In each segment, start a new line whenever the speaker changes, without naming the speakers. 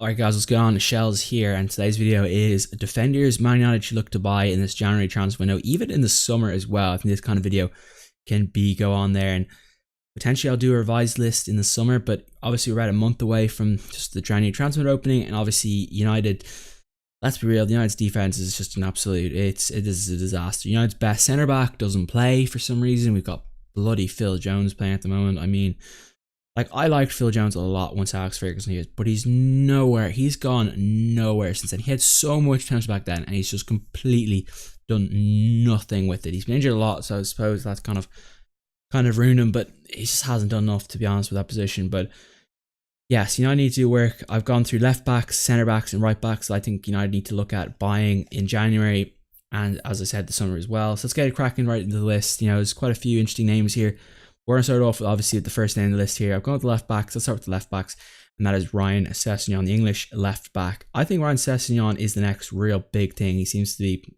Alright guys, what's going on? Shellz here, and today's video is defenders Man United should look to buy in this January transfer window, even in the summer as well. I think this kind of video can go on there, and potentially I'll do a revised list in the summer, but obviously we're about a month away from just the January transfer window opening, and obviously United, let's be real, United's defense is just an absolute, it is a disaster. United's best centre back doesn't play for some reason. We've got bloody Phil Jones playing at the moment. I mean, like, I liked Phil Jones a lot once Alex Ferguson was, but he's nowhere. He's gone nowhere since then. He had so much potential back then, and he's just completely done nothing with it. He's been injured a lot, so I suppose that's kind of ruined him, but he just hasn't done enough, to be honest, with that position. But yes, United need to do work. I've gone through left backs, centre backs, and right backs. So I think United need to look at buying in January, and as I said, the summer as well. So let's get it cracking right into the list. You know, there's quite a few interesting names here. We're going to start off with, obviously, the first name on the list here. I've gone with the left backs. Let's start with the left backs, and that is Ryan Sessegnon, the English left back. I think Ryan Sessegnon is the next real big thing. He seems to be,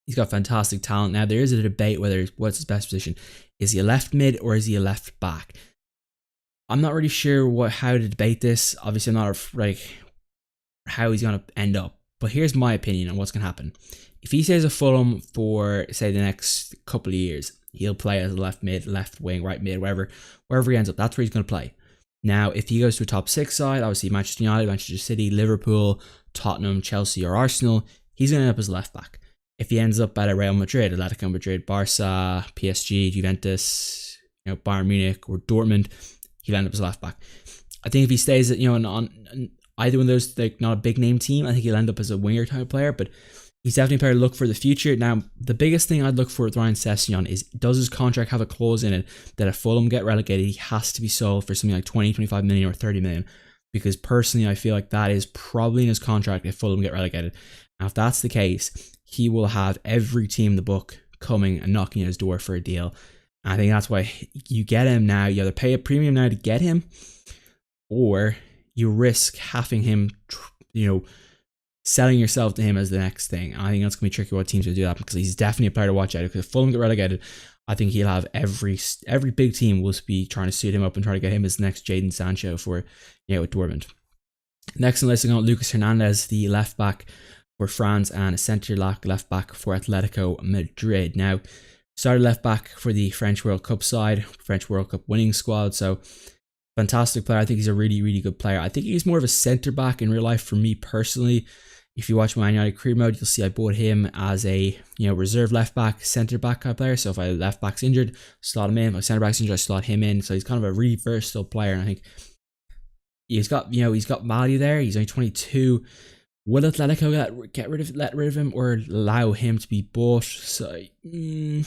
he's got fantastic talent. Now, there is a debate whether what's his best position. Is he a left mid or is he a left back? I'm not really sure how to debate this. Obviously, I'm not like how he's going to end up. But here's my opinion on what's going to happen. If he stays at Fulham for, say, the next couple of years, he'll play as a left mid, left wing, right mid, wherever he ends up. That's where he's going to play. Now, if he goes to a top 6 side, obviously Manchester United, Manchester City, Liverpool, Tottenham, Chelsea, or Arsenal, he's going to end up as a left back. If he ends up at a Real Madrid, Atletico Madrid, Barca, PSG, Juventus, Bayern Munich, or Dortmund, he'll end up as a left back. I think if he stays at, on either one of those, like, not a big name team, I think he'll end up as a winger type player, but he's definitely a player to look for the future. Now, the biggest thing I'd look for with Ryan Sessegnon is, does his contract have a clause in it that if Fulham get relegated, he has to be sold for something like 20, 25 million or 30 million? Because personally, I feel like that is probably in his contract if Fulham get relegated. Now, if that's the case, he will have every team in the book coming and knocking at his door for a deal. And I think that's why you get him now. You either pay a premium now to get him, or you risk having him, selling yourself to him as the next thing. I think that's going to be tricky what teams will do that, because he's definitely a player to watch out. Because if Fulham get relegated, I think he'll have every big team will be trying to suit him up and try to get him as the next Jadon Sancho for, with Dortmund. Next on the list, I'm going Lucas Hernandez, the left back for France, and a centre left back for Atletico Madrid. Now, started left back for the French World Cup side, French World Cup winning squad. So fantastic player. I think he's a really, really good player. I think he's more of a centre back in real life for me personally. If you watch my Man United career mode, you'll see I bought him as a reserve left back, centre back kind of player. So if my left back's injured, slot him in. If my centre back's injured, I slot him in. So he's kind of a really versatile player, and I think he's got value there. He's only 22. Will Atletico let rid of him, or allow him to be bought? So I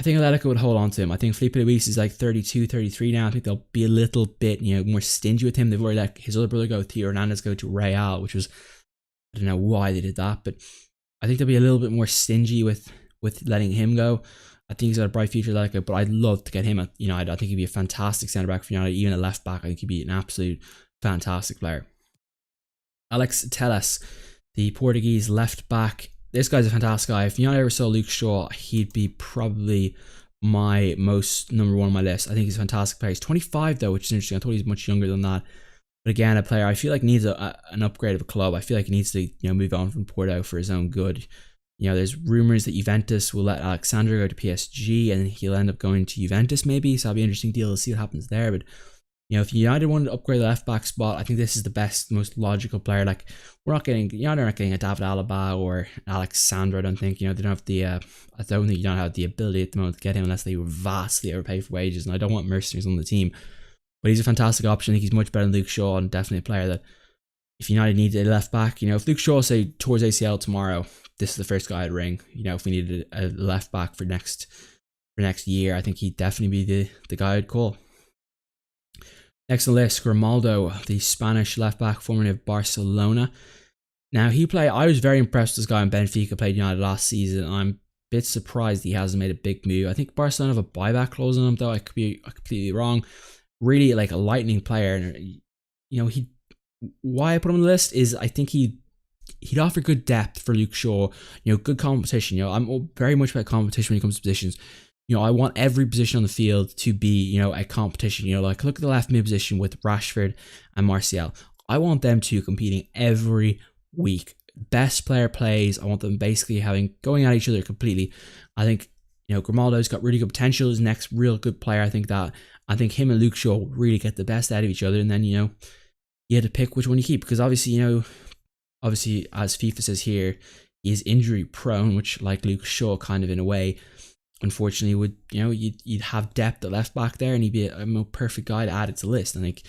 think Atletico would hold on to him. I think Felipe Luis is like 32, 33 now. I think they'll be a little bit more stingy with him. They've already let his other brother go, Theo Hernandez, go to Real, which was, I don't know why they did that, but I think they'll be a little bit more stingy with letting him go. I think he's got a bright future, Atletico, but I'd love to get him at United. I think he'd be a fantastic centre back for United, even a left back. I think he'd be an absolute fantastic player. Alex Telles, the Portuguese left back. This guy's a fantastic guy. If United ever saw Luke Shaw, he'd be probably my number one on my list. I think he's a fantastic player. He's 25 though, which is interesting. I thought he was much younger than that. But again, a player I feel like needs an upgrade of a club. I feel like he needs to move on from Porto for his own good. There's rumours that Juventus will let Alexandre go to PSG, and he'll end up going to Juventus maybe. So that'll be an interesting deal to see what happens there. But if United wanted to upgrade the left back spot, I think this is the best, most logical player. Like, United are not getting a David Alaba or Alexandre. I don't think. They don't have the. I don't think United have the ability at the moment to get him unless they vastly overpay for wages. And I don't want mercenaries on the team. But he's a fantastic option. I think he's much better than Luke Shaw, and definitely a player that, if United needed a left back, if Luke Shaw, say, tours ACL tomorrow, this is the first guy I'd ring. If we needed a left back for next year, I think he'd definitely be the guy I'd call. Next on the list, Grimaldo, the Spanish left back, formerly of Barcelona. Now, I was very impressed with this guy in Benfica, played United last season. I'm a bit surprised he hasn't made a big move. I think Barcelona have a buyback clause on him, though. I could be completely wrong. Really, like, a lightning player. And, why I put him on the list is I think he'd offer good depth for Luke Shaw. Good competition. I'm very much about competition when it comes to positions. I want every position on the field to be, a competition. Like, look at the left mid position with Rashford and Martial. I want them two competing every week. Best player plays. I want them basically going at each other completely. I think, Grimaldo's got really good potential. His next real good player. I think him and Luke Shaw will really get the best out of each other. And then, you had to pick which one you keep, because obviously, as FIFA says here, he's injury prone, which, like Luke Shaw, kind of in a way, unfortunately, would, you'd have depth at left back there, and he'd be a perfect guy to add it to the list. I think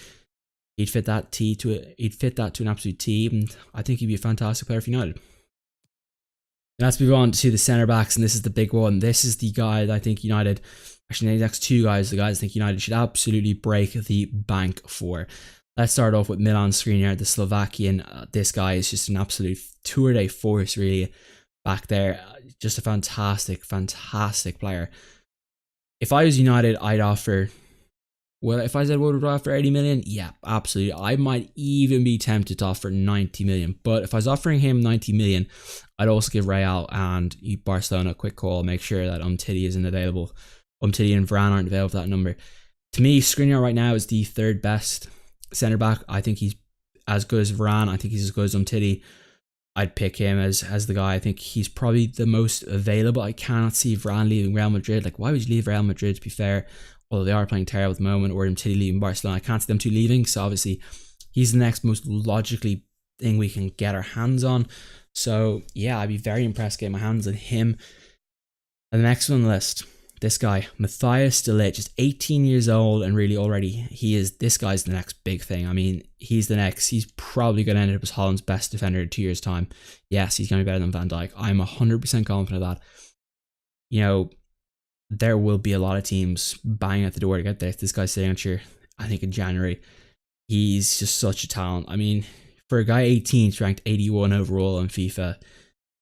he'd fit that to an absolute T, and I think he'd be a fantastic player for United. Let's move on to the centre backs, and this is the big one. This is the guy that I think United, actually the next two guys, the guys I think United should absolutely break the bank for. Let's start off with Milan Skriniar, the Slovakian. This guy is just an absolute tour de force, really, back there. Just a fantastic, fantastic player. If I was United, I'd offer... Well, if I said what would I offer 80 million? Yeah, absolutely. I might even be tempted to offer 90 million. But if I was offering him 90 million, I'd also give Real and Barcelona a quick call. Make sure that Umtiti isn't available. Umtiti and Varane aren't available for that number. To me, Skriniar right now is the third best centre back. I think he's as good as Varane. I think he's as good as Umtiti. I'd pick him as the guy. I think he's probably the most available. I cannot see Varane leaving Real Madrid. Like, why would you leave Real Madrid, to be fair? Although they are playing terrible at the moment, or Umtiti leaving Barcelona. I can't see them two leaving. So obviously, he's the next most logically thing we can get our hands on. So yeah, I'd be very impressed getting my hands on him. And the next one on the list, this guy, Matthias de Ligt, just 18 years old, and really already this guy's the next big thing. I mean, he's probably going to end up as Holland's best defender in 2 years' time. Yes, he's going to be better than Van Dijk. I'm 100% confident of that. There will be a lot of teams banging at the door to get this. This guy's signature, I think, in January. He's just such a talent. I mean, for a guy 18, he's ranked 81 overall on FIFA.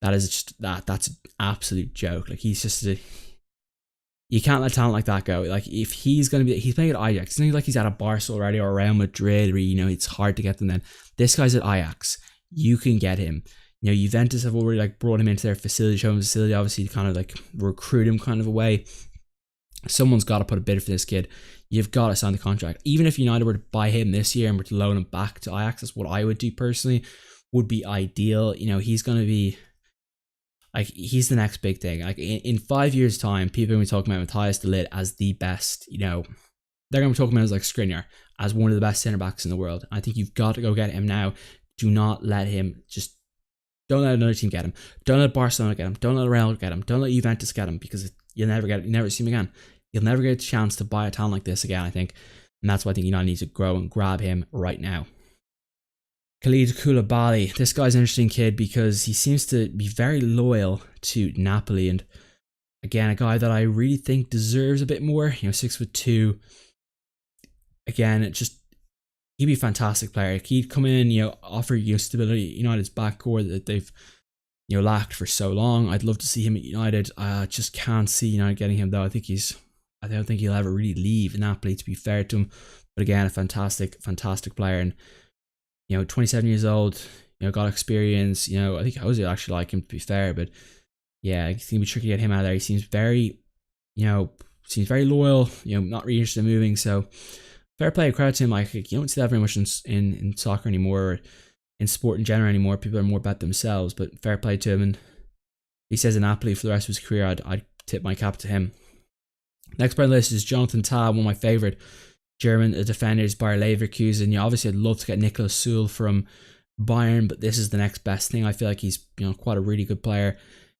That's an absolute joke. Like, he's just you can't let talent like that go. Like, if he's playing at Ajax. It's not like he's at a Barca already or Real Madrid where, it's hard to get them then. This guy's at Ajax. You can get him. Juventus have already brought him into their home facility, obviously, to kind of recruit him kind of away. Someone's got to put a bid for this kid. You've got to sign the contract. Even if United were to buy him this year and were to loan him back to Ajax, that's what I would do personally. Would be ideal. He's going to be he's the next big thing. In 5 years' time, people are going to be talking about Matthias de Ligt as the best. They're going to be talking about him as Skriniar, as one of the best centre backs in the world. I think you've got to go get him now. Do not let him Don't let another team get him. Don't let Barcelona get him. Don't let Real get him. Don't let Juventus get him, because you'll never get it. You'll never see him again. You'll never get a chance to buy a talent like this again, I think. And that's why I think United needs to grow and grab him right now. Khalid Koulibaly. This guy's an interesting kid because he seems to be very loyal to Napoli. And again, a guy that I really think deserves a bit more. 6'2". Again, he'd be a fantastic player. He'd come in, offer stability. United's backcourt that they've lacked for so long. I'd love to see him at United. I just can't see United getting him, though. I don't think he'll ever really leave Napoli, to be fair to him. But again, a fantastic player, and 27 years old. Got experience. I think Jose actually like him, to be fair. But yeah, I think it'd be tricky to get him out of there. He seems very, loyal. Not really interested in moving. So fair play, credit to him. You don't see that very much in soccer anymore, or in sport in general anymore. People are more about themselves, but fair play to him. And he says in Napoli for the rest of his career, I'd tip my cap to him. Next player on the list is Jonathan Tah, one of my favourite German defenders, Bayer Leverkusen. Obviously I'd love to get Niklas Süle from Bayern, but this is the next best thing. I feel like he's quite a really good player.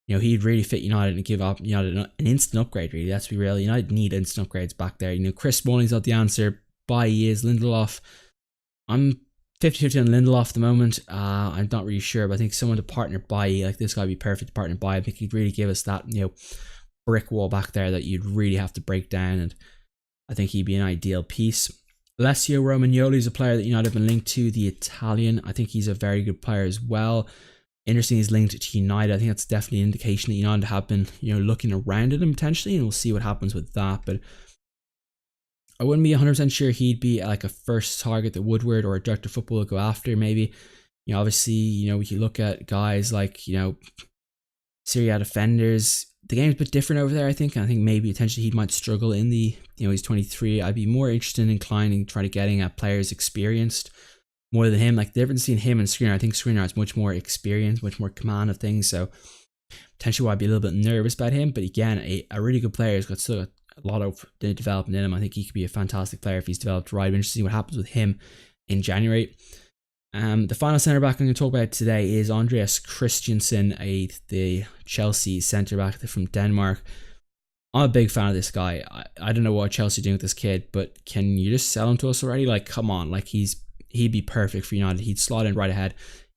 He'd really fit United and give up United an instant upgrade, really. Let's be real. United need instant upgrades back there. Chris Smalling's not the answer. Bailly is. Lindelof, I'm 50-50 on Lindelof at the moment. I'm not really sure, but I think someone to partner Bailly, this guy would be perfect to partner Bailly. I think he'd really give us that, brick wall back there that you'd really have to break down, and I think he'd be an ideal piece. Alessio Romagnoli is a player that United have been linked to, the Italian. I think he's a very good player as well. Interesting, he's linked to United. I think that's definitely an indication that United have been, looking around at him potentially, and we'll see what happens with that. But I wouldn't be 100% sure he'd be a first target that Woodward or a director of football would go after, maybe. Obviously, we can look at guys like, Serie A defenders. The game's a bit different over there, I think. And I think maybe potentially he might struggle in the, he's 23. I'd be more interested in inclining trying to getting at players experienced. more than him. Like the difference between him and Skriniar, I think Skriniar has much more experience, much more command of things. So potentially why I'd be a little bit nervous about him. But again, a really good player. He's got still got a lot of development in him. I think he could be a fantastic player if he's developed right. I'm interested to see what happens with him in January. The final centre back I'm going to talk about today is Andreas Christensen, the Chelsea centre back from Denmark. I'm a big fan of this guy. I don't know what Chelsea are doing with this kid, but can you just sell him to us already? Like, come on, like he'd be perfect for United. He'd slot in right ahead.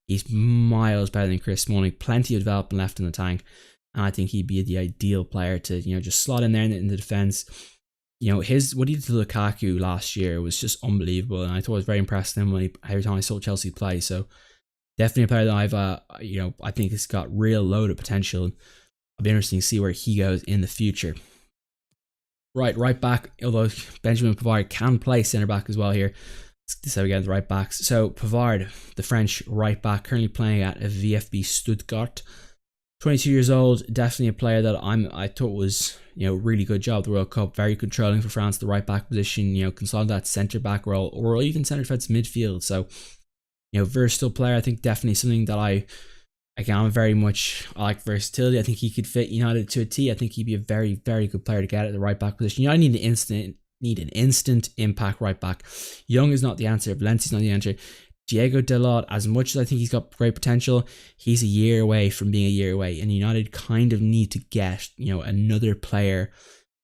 He's miles better than Chris Smalling. Plenty of development left in the tank, and I think he'd be the ideal player to just slot in there in the defense. What he did to Lukaku last year was just unbelievable, and I thought it was very impressive when every time I saw Chelsea play. So definitely a player that I've I think has got real load of potential. It'll be interesting to see where he goes in the future. Right back, although Benjamin Pavard can play centre back as well here. This is how we get the right backs. So Pavard, the French right back, currently playing at VfB Stuttgart. 22 years old, definitely a player that I thought was really good job at the World Cup, very controlling for France, the right back position, can solve that centre back role or even centre defense midfield. So versatile player. I think definitely something that I like versatility. I think he could fit United to a T. I think he'd be a very, very good player to get at the right back position. I need an instant impact right back. Young is not the answer. Valencia's not the answer. Diego Dalot, as much as I think he's got great potential, he's a year away from being a year away, and United kind of need to get another player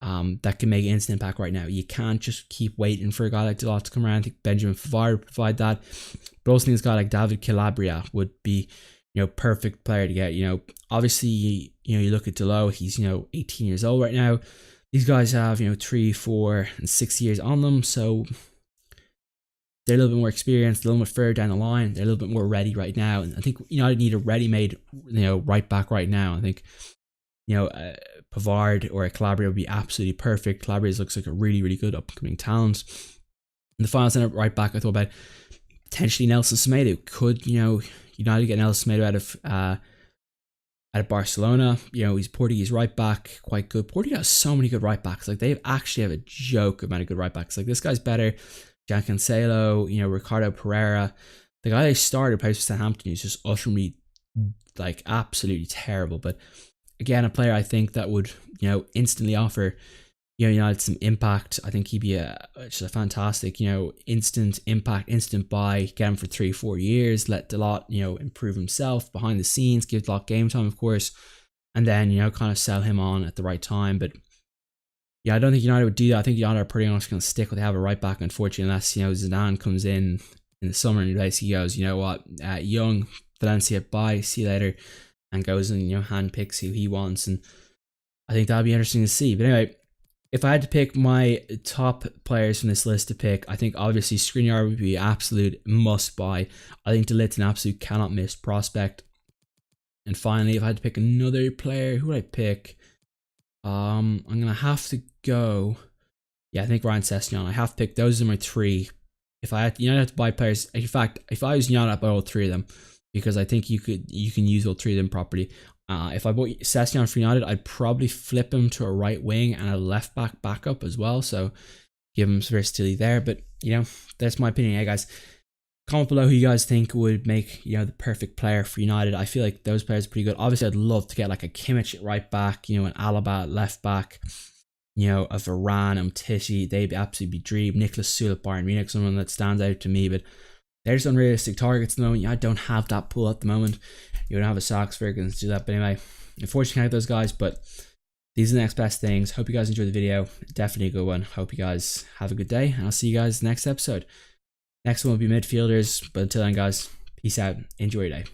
that can make an instant impact right now. You can't just keep waiting for a guy like Dalot to come around. I think Benjamin Pavard would provide that, but also think a guy like David Calabria would be perfect player to get. Obviously you look at Dalot, he's 18 years old right now. These guys have 3, 4, and 6 years on them, so they're a little bit more experienced, a little bit further down the line. They're a little bit more ready right now, and I think I need a ready-made right back right now. I think Pavard or Calabria would be absolutely perfect. Calabria looks like a really, really good upcoming talent. And the final centre right back I thought about potentially Nelson Semedo. Could United get Nelson Semedo out of Barcelona? He's Portuguese right back, quite good. Portugal has so many good right backs. Like they actually have a joke amount of good right backs. Like this guy's better. Jan Cancelo, Ricardo Pereira. The guy they started plays for Southampton. He's just utterly, absolutely terrible. But again, a player I think that would, instantly offer, United some impact. I think he'd be just a fantastic, instant impact, instant buy. Get him for 3-4 years. Let Dalot, improve himself behind the scenes. Give Dalot game time, of course, and then kind of sell him on at the right time. But yeah, I don't think United would do that. I think United are pretty much going to stick with they have a right back, unfortunately, unless Zidane comes in the summer and basically goes, Young, Valencia, bye, see you later, and goes and handpicks who he wants. And I think that'd be interesting to see. But anyway, if I had to pick my top players from this list to pick, I think obviously Skriniar would be absolute must buy. I think De Ligt's an absolute cannot miss prospect. And finally, if I had to pick another player, who would I pick? I'm gonna have to go. Yeah, I think Ryan Sessegnon. I have to pick. Those are my three. If I had, have to buy players. In fact, if I was United, I'd buy all three of them because I think you can use all three of them properly. If I bought Sessegnon for United, I'd probably flip him to a right wing and a left back backup as well. So give him some versatility there. But that's my opinion, guys. Comment below who you guys think would make the perfect player for United. I feel like those players are pretty good. Obviously, I'd love to get like a Kimmich at right back, an Alaba at left back, a Varane, Umtiti. They'd absolutely be dream. Nicholas Süle at Bayern Munich, someone that stands out to me, but they're just unrealistic targets at the moment. I don't have that pool at the moment. You don't have a Sox Ferguson to do that, but anyway, unfortunately, I have those guys. But these are the next best things. Hope you guys enjoyed the video. Definitely a good one. Hope you guys have a good day, and I'll see you guys next episode. Next one will be midfielders, but until then, guys, peace out. Enjoy your day.